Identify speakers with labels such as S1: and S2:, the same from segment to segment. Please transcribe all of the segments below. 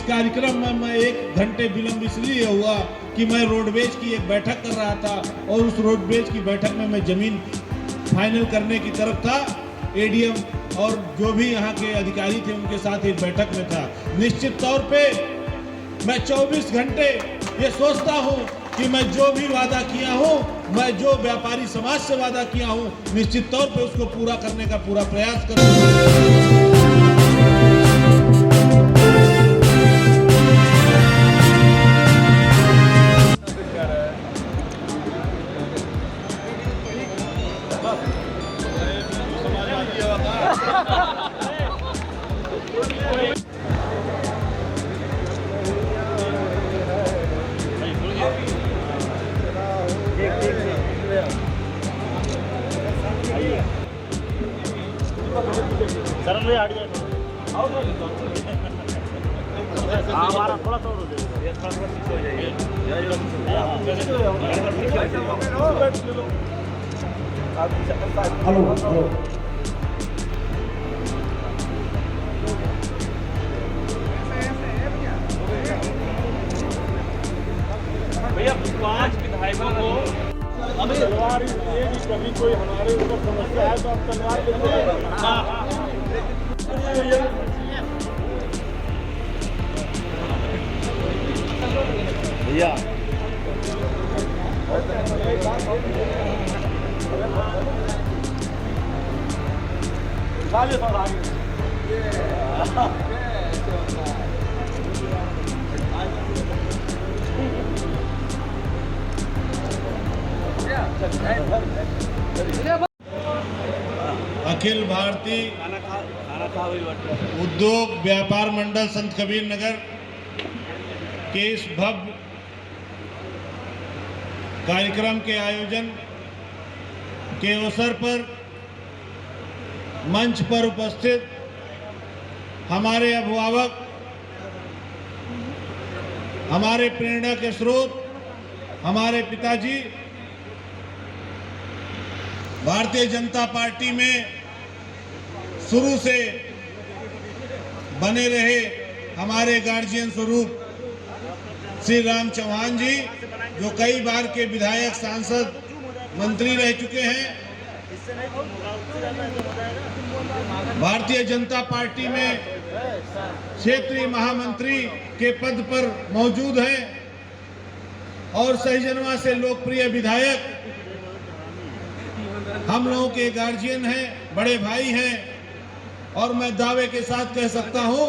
S1: कार्यक्रम में मैं 1 घंटे विलंब इसलिए हुआ कि मैं रोडवेज की एक बैठक कर रहा था और उस रोडवेज की बैठक में मैं जमीन फाइनल करने की तरफ था। एडीएम और जो भी यहाँ के अधिकारी थे उनके साथ एक बैठक में था। निश्चित तौर पे मैं 24 घंटे ये सोचता हूँ कि मैं जो भी वादा किया हूँ, मैं जो व्यापारी समाज से वादा किया हूँ, निश्चित तौर पे उसको पूरा करने का पूरा प्रयास करूँगा।
S2: सरल में हट जाए हमारा थोड़ा सा हो जाए। भैया 5 विधायकों को अभी तलवार इसलिए कि कभी कोई हमारे ऊपर समस्या है तो आप तलवार भैया
S1: अखिल भारतीय उद्योग व्यापार मंडल संत कबीर नगर के इस भव्य कार्यक्रम के आयोजन के अवसर पर मंच पर उपस्थित हमारे अभिभावक, हमारे प्रेरणा के स्रोत, हमारे पिताजी, भारतीय जनता पार्टी में शुरू से बने रहे हमारे गार्जियन स्वरूप श्री राम चौहान जी, जो कई बार के विधायक, सांसद, मंत्री रह चुके हैं। भारतीय जनता पार्टी में क्षेत्रीय महामंत्री के पद पर मौजूद हैं और सहीजनवा से लोकप्रिय विधायक, हम लोगों के गार्जियन हैं, बड़े भाई हैं। और मैं दावे के साथ कह सकता हूं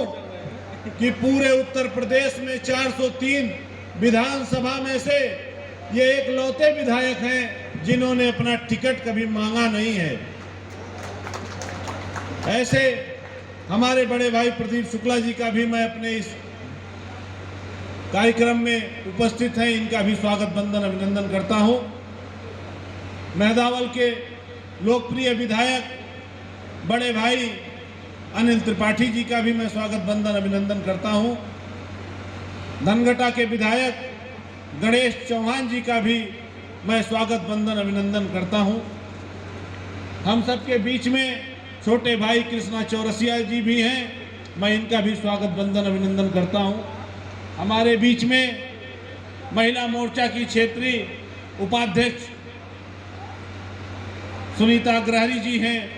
S1: कि पूरे उत्तर प्रदेश में 403 विधानसभा में से ये एकलौते विधायक हैं जिन्होंने अपना टिकट कभी मांगा नहीं है। ऐसे हमारे बड़े भाई प्रदीप शुक्ला जी का भी मैं अपने इस कार्यक्रम में उपस्थित हैं, इनका भी स्वागत वंदन अभिनंदन करता हूं। मेहदावल के लोकप्रिय विधायक बड़े भाई अनिल त्रिपाठी जी का भी मैं स्वागत वंदन अभिनंदन करता हूं। धनघटा के विधायक गणेश चौहान जी का भी मैं स्वागत वंदन अभिनंदन करता हूं। हम सबके बीच में छोटे भाई कृष्णा चौरसिया जी भी हैं, मैं इनका भी स्वागत वंदन अभिनंदन करता हूं। हमारे बीच में महिला मोर्चा की क्षेत्रीय उपाध्यक्ष सुनीता अग्रहरी जी हैं,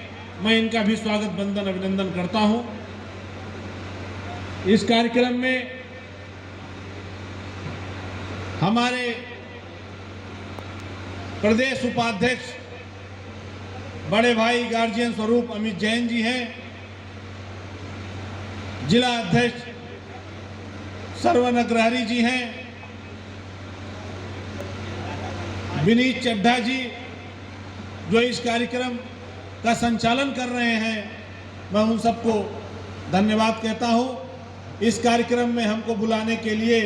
S1: मैं इनका भी स्वागत वंदन अभिनंदन करता हूं। इस कार्यक्रम में हमारे प्रदेश उपाध्यक्ष बड़े भाई गार्जियन स्वरूप अमित जैन जी हैं, जिला अध्यक्ष सरवन अग्रहरी जी हैं, विनीत चड्ढा जी जो इस कार्यक्रम का संचालन कर रहे हैं, मैं उन सबको धन्यवाद कहता हूं। इस कार्यक्रम में हमको बुलाने के लिए,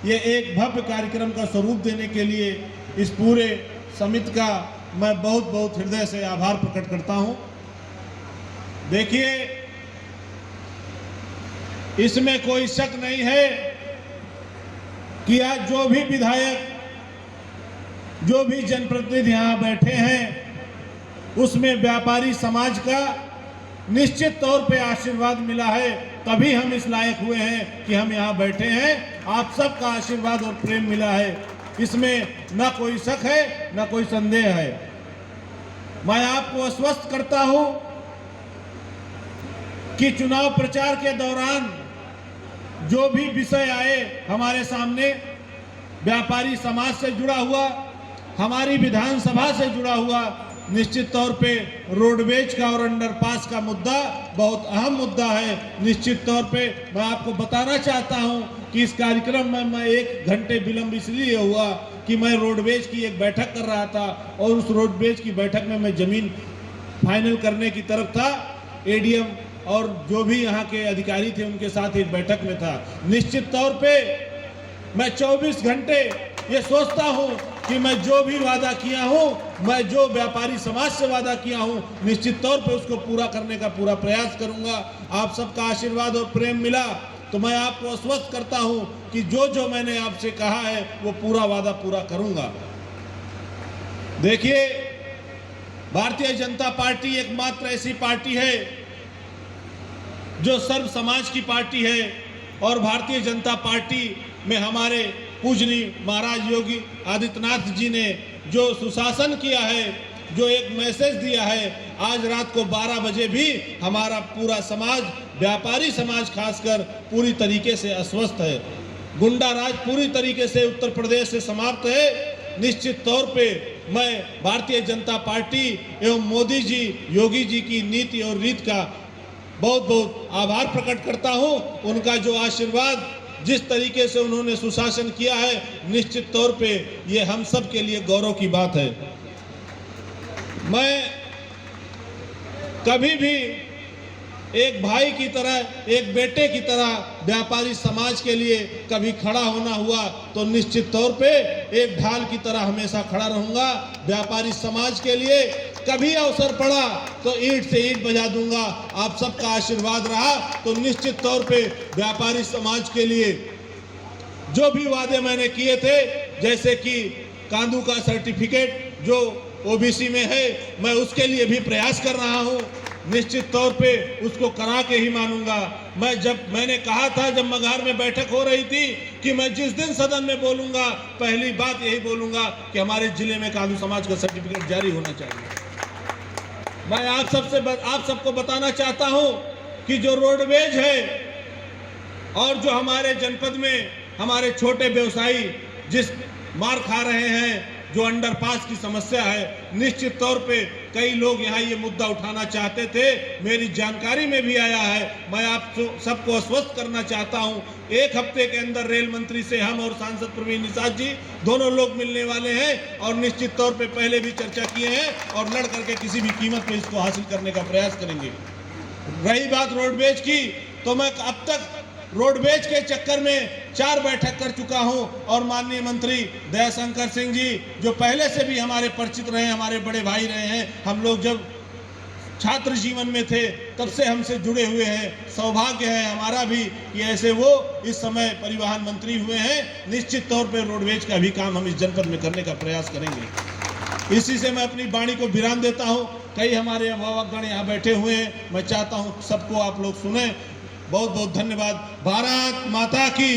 S1: ये एक भव्य कार्यक्रम का स्वरूप देने के लिए इस पूरे समिति का मैं बहुत बहुत हृदय से आभार प्रकट करता हूं। देखिए, इसमें कोई शक नहीं है कि आज जो भी विधायक, जो भी जनप्रतिनिधि यहाँ बैठे हैं, उसमें व्यापारी समाज का निश्चित तौर पे आशीर्वाद मिला है। तभी हम इस लायक हुए हैं कि हम यहाँ बैठे हैं। आप सबका आशीर्वाद और प्रेम मिला है, इसमें न कोई शक है न कोई संदेह है। मैं आपको आश्वस्त करता हूं कि चुनाव प्रचार के दौरान जो भी विषय आए हमारे सामने, व्यापारी समाज से जुड़ा हुआ, हमारी विधानसभा से जुड़ा हुआ, निश्चित तौर पे रोडवेज का और अंडरपास का मुद्दा बहुत अहम मुद्दा है। निश्चित तौर पे मैं आपको बताना चाहता हूं कि इस कार्यक्रम में मैं 1 घंटे विलंब इसलिए हुआ कि मैं रोडवेज की एक बैठक कर रहा था और उस रोडवेज की बैठक में मैं जमीन फाइनल करने की तरफ था। एडीएम और जो भी यहाँ के अधिकारी थे उनके साथ एक बैठक में था। निश्चित तौर पे मैं 24 घंटे ये सोचता हूँ कि मैं जो भी वादा किया हूँ, मैं जो व्यापारी समाज से वादा किया हूँ, निश्चित तौर पे उसको पूरा करने का पूरा प्रयास करूँगा। आप सबका आशीर्वाद और प्रेम मिला तो मैं आपको आश्वस्त करता हूँ कि जो जो मैंने आपसे कहा है वो पूरा वादा पूरा करूँगा। देखिए, भारतीय जनता पार्टी एकमात्र ऐसी पार्टी है जो सर्व समाज की पार्टी है और भारतीय जनता पार्टी में हमारे पूजनीय महाराज योगी आदित्यनाथ जी ने जो सुशासन किया है, जो एक मैसेज दिया है, आज रात को 12 बजे भी हमारा पूरा समाज, व्यापारी समाज खासकर, पूरी तरीके से अस्वस्थ है। गुंडा राज पूरी तरीके से उत्तर प्रदेश से समाप्त है। निश्चित तौर पे मैं भारतीय जनता पार्टी एवं मोदी जी, योगी जी की नीति और रीत का बहुत बहुत आभार प्रकट करता हूं। उनका जो आशीर्वाद, जिस तरीके से उन्होंने सुशासन किया है, निश्चित तौर पे ये हम सब के लिए गौरव की बात है। मैं कभी भी एक भाई की तरह, एक बेटे की तरह व्यापारी समाज के लिए कभी खड़ा होना हुआ तो निश्चित तौर पे एक ढाल की तरह हमेशा खड़ा रहूंगा। व्यापारी समाज के लिए कभी अवसर पड़ा तो ईंट से ईंट बजा दूंगा। आप सबका आशीर्वाद रहा तो निश्चित तौर पे व्यापारी समाज के लिए जो भी वादे मैंने किए थे, जैसे कि कांदू का सर्टिफिकेट जो ओबीसी में है, मैं उसके लिए भी प्रयास कर रहा हूं। निश्चित तौर पे उसको करा के ही मानूंगा। मैंने कहा था जब मघार में बैठक हो रही थी कि मैं जिस दिन सदन में बोलूंगा, पहली बात यही बोलूंगा कि हमारे जिले में कांदू समाज का सर्टिफिकेट जारी होना चाहिए। मैं आप सबको बताना चाहता हूं कि जो रोडवेज है और जो हमारे जनपद में हमारे छोटे व्यवसायी जिस मार खा रहे हैं, जो अंडरपास की समस्या है, निश्चित तौर पे कई लोग यहाँ ये मुद्दा उठाना चाहते थे, मेरी जानकारी में भी आया है। मैं आप सबको आश्वस्त करना चाहता हूँ, 1 हफ्ते के अंदर रेल मंत्री से हम और सांसद प्रवीण निषाद जी दोनों लोग मिलने वाले हैं और निश्चित तौर पे पहले भी चर्चा किए हैं और लड़ करके किसी भी कीमत पे इसको हासिल करने का प्रयास करेंगे। रही बात रोडवेज की, तो मैं अब तक रोडवेज के चक्कर में 4 बैठक कर चुका हूं और माननीय मंत्री दयाशंकर सिंह जी जो पहले से भी हमारे परिचित रहे, हमारे बड़े भाई रहे हैं, हम लोग जब छात्र जीवन में थे तब से हमसे जुड़े हुए हैं। सौभाग्य है हमारा भी कि ऐसे वो इस समय परिवहन मंत्री हुए हैं। निश्चित तौर पर रोडवेज का भी काम हम इस जनपद में करने का प्रयास करेंगे। इसी से मैं अपनी वाणी को विराम देता हूं। कई हमारे अभिभावकगण यहाँ बैठे हुए हैं, मैं चाहता हूं सबको आप लोग सुने। बहुत बहुत धन्यवाद। भारत माता की।